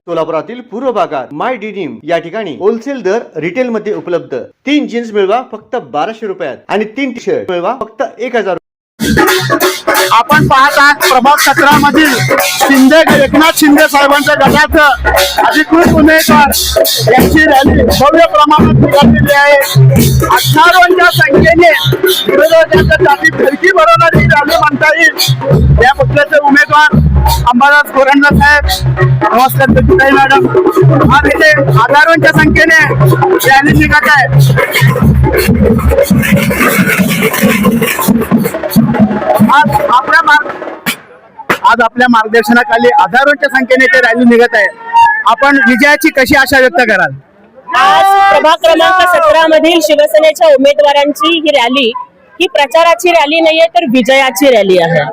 सोलापुरातील पूर्व भागात माय डिनिम या ठिकाणी होलसेल दर रिटेल मध्ये उपलब्ध। 3 जीन्स मिळवा फक्त 1200 रुपयात आणि 3 टी शर्ट मिळवा फक्त 1000। आपण पाहत आहात प्रभाग 17 मधील एकनाथ शिंदे साहेबांच्या गटाचं अधिकृत उमेदवार यांची रॅली भव्य प्रमाणात निघालेली आहे। हजारोंच्या संख्येने विरोधकांच्या जाती खिडकी भरवणारी रॅली म्हणता येईल। या पक्षाचे उमेदवार अंबादास कोरंडे साहेब, नमस्कार ताई मॅडम, आज इथे हजारोंच्या संख्येने रॅली निघत आहे। आज आपल्या मार्गदर्शनाखाली हजारोंच्या संख्येने ते रॅली निघत आहे। आपण विजयाची कशी आशा व्यक्त कराल? आज प्रभाग क्रमांक 17 मधील शिवसेनेच्या उमेदवारांची ही रॅली ही प्रचाराची रॅली नाहीये तर विजयाची रॅली आहे।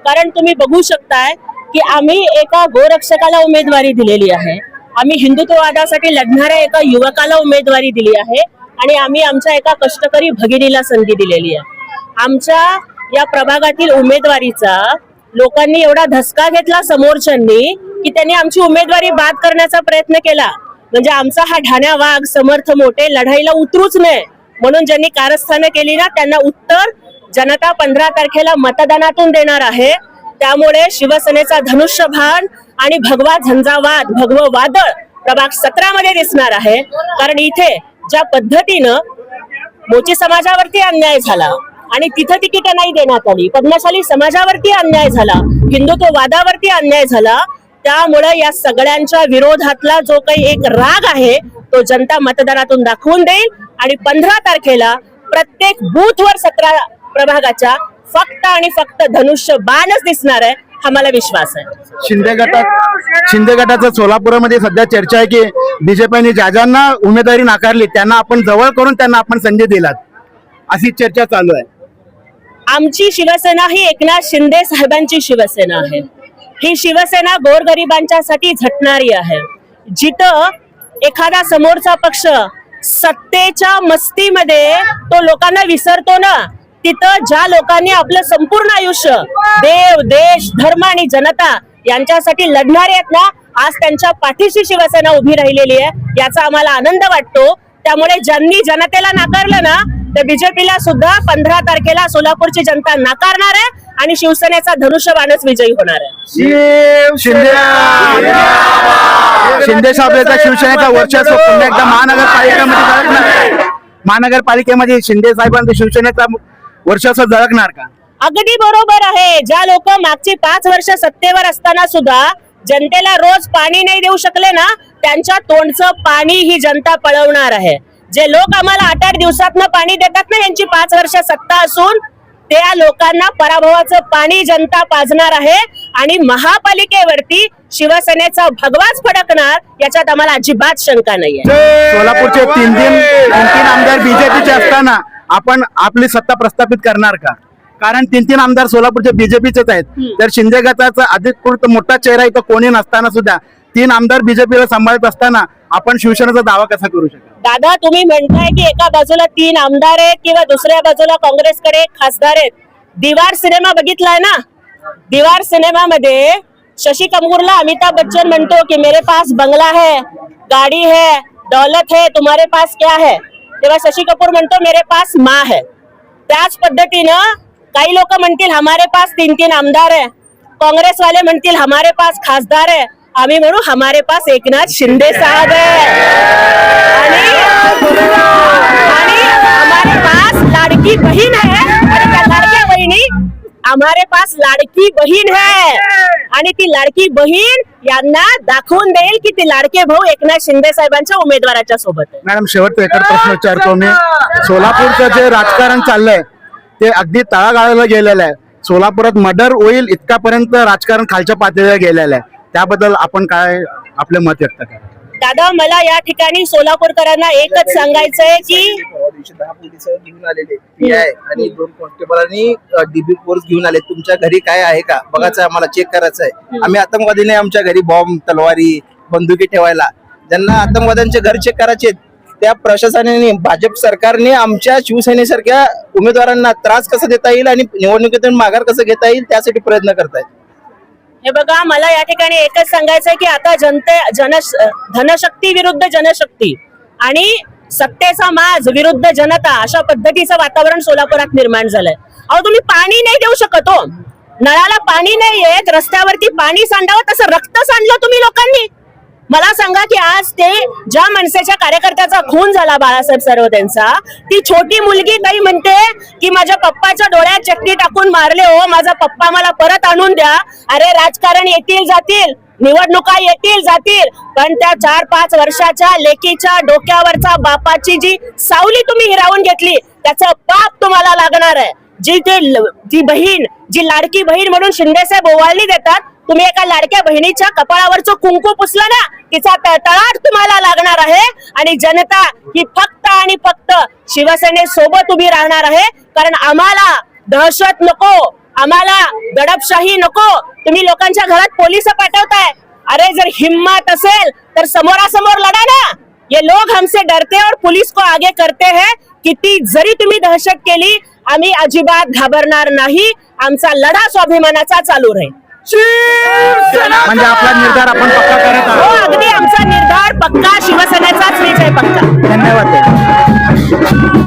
कारण तुम्ही बघू शकताय की आम्ही एका गोरक्षकाला उमेदवारी दिलेली आहे, आम्ही हिंदुत्ववादासाठी लढणाऱ्या एका युवकाला उमेदवारी दिली आहे आणि आम्ही आमच्या एका कष्टकरी भगिनीला संधी दिलेली आहे। आमच्या या प्रभागातील उमेदवारीचा लोकांनी एवढा धसका घेतला समोरच्यांनी की त्यांनी आमची उमेदवारी बाद करण्याचा प्रयत्न केला। म्हणजे आमचा हा ढाण्या वाघ समर्थ मोठे लढाईला उतरूच नये म्हणून ज्यांनी कारस्थानं केली ना त्यांना उत्तर जनता 15 तारखेला मतदानातून देणार आहे। त्यामुळे शिवसेनेचा धनुष्यबाण आणि भगवा झंझावात भगवं वादळ प्रभाग 17 मध्ये दिसणार आहे। कारण इथे ज्या पद्धतीनं मोची समाजावरती अन्याय झाला आणि तिथं तिकीट नाही देण्यात आली, पद्मशाली समाजावरती अन्याय झाला, हिंदुत्ववादावरती अन्याय झाला, त्यामुळे या सगळ्यांच्या विरोधातला जो काही एक राग आहे तो जनता मतदानातून दाखवून देईल आणि 15 तारखेला प्रत्येक बूथवर 17 प्रभागाच्या फक्त आणि फक्त धनुष्य बाणच दिसणार आहे, हा मला विश्वास आहे। शिंदे गटाचं सोलापूरमध्ये सध्या चर्चा आहे की बीजेपीने ज्या ज्यांना उमेदवारी नाकारली त्यांना आपण जवळ करून त्यांना आपण संधी दिलात, अशी चर्चा चालू आहे। आमची शिवसेना ही एकनाथ शिंदे साहेबांची शिवसेना आहे। ही शिवसेना गोरगरिबांच्यासाठी झटणारी आहे। जिथं एखादा समोरचा पक्ष सत्तेच्या मस्तीमध्ये तो लोकांना विसरतो ना, तिथं ज्या लोकांनी आपलं संपूर्ण आयुष्य देव, देश, धर्म आणि जनता यांच्यासाठी लढणारे आहेत ना, आज त्यांच्या पाठीशी शिवसेना उभी राहिलेली आहे, याचा आम्हाला आनंद वाटतो। त्यामुळे ज्यांनी जनतेला नाकारलं ना तर बीजेपीला सुद्धा 15 तारखेला सोलापूरची जनता नाकारणार आहे आणि शिवसेनेचा धनुष्यबाणच विजयी होणार आहे। शिंदे साहेबांचा शिवसेनेचा वर्चस्व पुन्हा एकदा महानगरपालिकेमध्ये शिंदे साहेबांचा शिवसेनेचा वर्चस्व झळकणार का? अगदी बरोबर आहे। ज्या लोक मागची 5 वर्ष सत्तेवर असताना सुद्धा जनतेला रोज पाणी नाही देऊ शकले ना, त्यांच्या तोंडचं पाणी ही जनता पळवणार आहे। जे लोक आम्हाला 8-8 दिवसातनं पाणी देतात ना, यांची 5 वर्ष सत्ता असून त्या लोकांना पराभवाचं पाणी जनता पाजणार आहे आणि महापालिकेवरती शिवसेनेचा भगवाच फडकणार, याच्यात आम्हाला अजिबात शंका नाहीये। सोलापूरचे तीन आमदार बीजेपीचे असताना आपण आपली सत्ता प्रस्थापित करणार का? कारण 3 आमदार सोलापूरचे बीजेपीचेच आहेत, तर शिंदे गटाचा अधिकृत मोठा चेहरा इथं कोणी नसताना सुद्धा 3 आमदार बीजेपीला सांभाळत असताना आपण शिवसेनेचा दावा कसा करू शकतो? दादा, तुम्ही म्हणताय की एका बाजूला 3 आमदार आहेत किंवा दुसऱ्या बाजूला काँग्रेसकडे खासदार आहेत। दीवार सिनेमा बघितलाय ना? दीवार सिनेमामध्ये शशि कपूरला अमिताभ बच्चन म्हणतो की मेरे पास बंगला है, गाड़ी है, दौलत है, तुम्हारे पास क्या है? तेव्हा शशि कपूर म्हणतो मेरे पास माँ है। त्याच पद्धतीनं काही लोक म्हणतील हमारे पास 3 आमदार है, काँग्रेस वाले म्हणतील हमारे पास खासदार है, आम्ही म्हणू हमारे पास एकनाथ शिंदे साहब है आणि हमारे पास लाडकी बहीण है आणि त्या लाडक्या बहिणी हमारे पास लाडकी बहीण है आणि ती लाडकी बहीण यांना दाखवून देईल की ती लाडके भाऊ एकनाथ शिंदे साहेबांच्या उमेदवाराच्या सोबत आहे। मॅडम, शेवटचा एक प्रश्न विचारतो मी। सोलापूरचं जे राजकारण चाललंय ते अगदी तळागाळाला गेलेलं आहे। सोलापुरात मर्डर होईल इतकापर्यंत राजकारण खालच्या पातळीवर गेलेलं आहे, त्याबद्दल आपण काय आपले मत व्यक्त करा? दादा, मला या ठिकाणी सोलापूरकरांना एकच सांगायचंय की 10 पोलीस घेऊन आलेले PI आणि 2 कॉन्स्टेबलांनी DB फोर्स घेऊन आले। तुमच्या घरी काय आहे का बघायचं, आम्हाला चेक करायचं आहे। आम्ही आतंकवादीने आमच्या घरी बॉम्ब, तलवारी, बंदुकी ठेवायला, ज्यांना आतंकवाद्यांचे घर चेक करायचे त्या प्रशासनाने, भाजप सरकारने आमच्या शिवसेनेसारख्या उमेदवारांना त्रास कसा देता येईल आणि निवडणुकीतून माघार कसं घेता येईल त्यासाठी प्रयत्न करतायत। हे बघा, मला या ठिकाणी एकच सांगायचंय की आता धनशक्ती विरुद्ध जनशक्ती आणि सत्तेचा माज विरुद्ध जनता अशा पद्धतीचं वातावरण सोलापुरात निर्माण झालंय. अहो, तुम्ही पाणी नाही देऊ शकत हो, नळाला पाणी नाही येत, रस्त्यावरती पाणी सांडावं तसं रक्त सांडलं तुम्ही लोकांनी. मला सांगा की आज ते ज्या मनसेच्या कार्यकर्त्याचा खून झाला बाळासाहेब सर्वतेंचा, ती छोटी मुलगी काही म्हणते की माझ्या पप्पाच्या डोळ्यात चटणी टाकून मारले हो, माझा पप्पा मला परत आणून द्या. अरे राजकारण येतील जातील, निवडणुका येतील जातील, पण त्या 4-5 वर्षाच्या लेकीच्या डोक्यावरचा बापाची जी सावली तुम्ही हिरावून घेतली त्याचं पाप तुम्हाला लागणार आहे. जी बहीण, जी लाडकी बहीण म्हणून शिंदेसाहेब ओवाळणी देतात, तुम्ही एका लाडक्या बहिणीच्या कपाळावरचं कुंकू पुसलं ना, तिचा तळतळाट तुम्हाला लागणार आहे. आणि जनता ही फक्त आणि फक्त शिवसेनेसोबत उभी राहणार आहे, कारण आम्हाला दहशत नको, आम्हाला दडपशाही नको. तुम्ही लोकांच्या घरात पोलिस पाठवताय. अरे जर हिम्मत असेल तर समोरासमोर लढा ना. ये लोग हमसे डरते और पुलिस को आगे करते हैं. किती जरी तुम्ही दहशत केली, आम्ही अजिबात घाबरणार नाही. आमचा लढा स्वाभिमानाचा चालू राहील. म्हणजे आपला निर्धार आपण पक्का करत हो, आहोत. अगदी आमचा निर्धार पक्का, शिवसेनेचाच विजय पक्का. धन्यवाद.